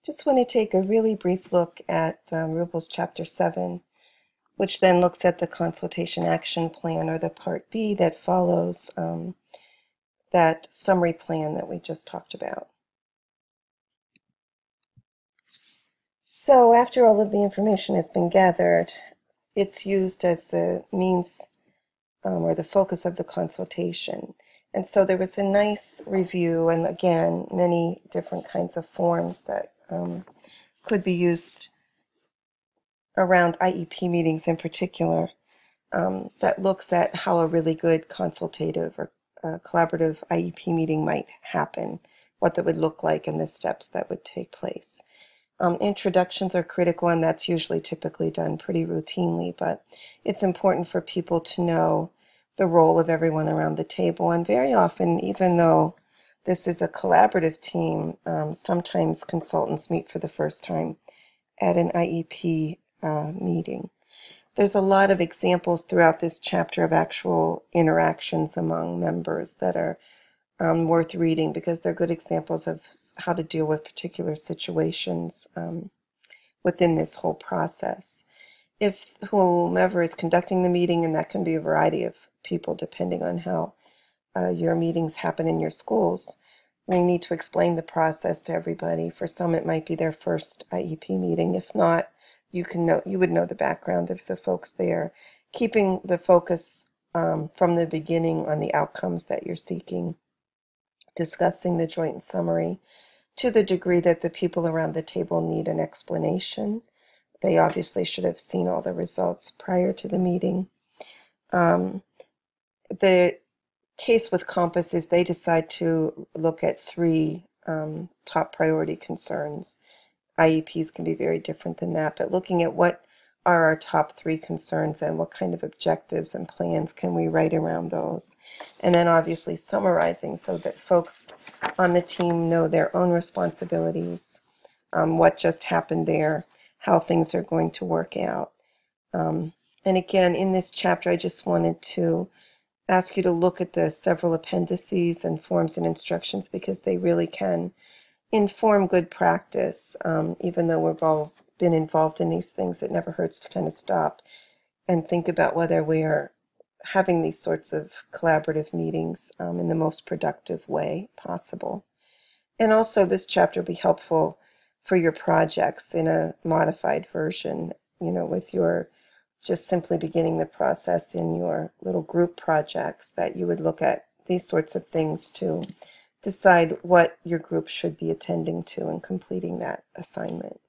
Just want to take a really brief look at Rubles Chapter 7, which then looks at the consultation action plan, or the Part B that follows that summary plan that we just talked about. So after all of the information has been gathered, it's used as the means or the focus of the consultation. And so there was a nice review, and again, many different kinds of forms that could be used around IEP meetings in particular, that looks at how a really good consultative or collaborative IEP meeting might happen, what that would look like, and the steps that would take place. Introductions are critical, and that's usually typically done pretty routinely, but it's important for people to know the role of everyone around the table. And very often, even though this is a collaborative team, sometimes consultants meet for the first time at an IEP meeting. There's a lot of examples throughout this chapter of actual interactions among members that are worth reading, because they're good examples of how to deal with particular situations within this whole process. If whomever is conducting the meeting, and that can be a variety of people depending on how your meetings happen in your schools, they need to explain the process to everybody. For some, it might be their first IEP meeting. If not, you would know the background of the folks there, keeping the focus from the beginning on the outcomes that you're seeking, discussing the joint summary to the degree that the people around the table need an explanation. They obviously should have seen all the results prior to the meeting. The case with Compass is they decide to look at three top priority concerns. IEPs can be very different than that, but looking at what are our top three concerns and what kind of objectives and plans can we write around those. And then obviously summarizing so that folks on the team know their own responsibilities, what just happened there, how things are going to work out. And again, in this chapter, I just wanted to ask you to look at the several appendices and forms and instructions, because they really can inform good practice. Even though we've all been involved in these things, it never hurts to kind of stop and think about whether we are having these sorts of collaborative meetings in the most productive way possible. And also, this chapter will be helpful for your projects in a modified version, with your just simply beginning the process in your little group projects, that you would look at these sorts of things to decide what your group should be attending to and completing that assignment.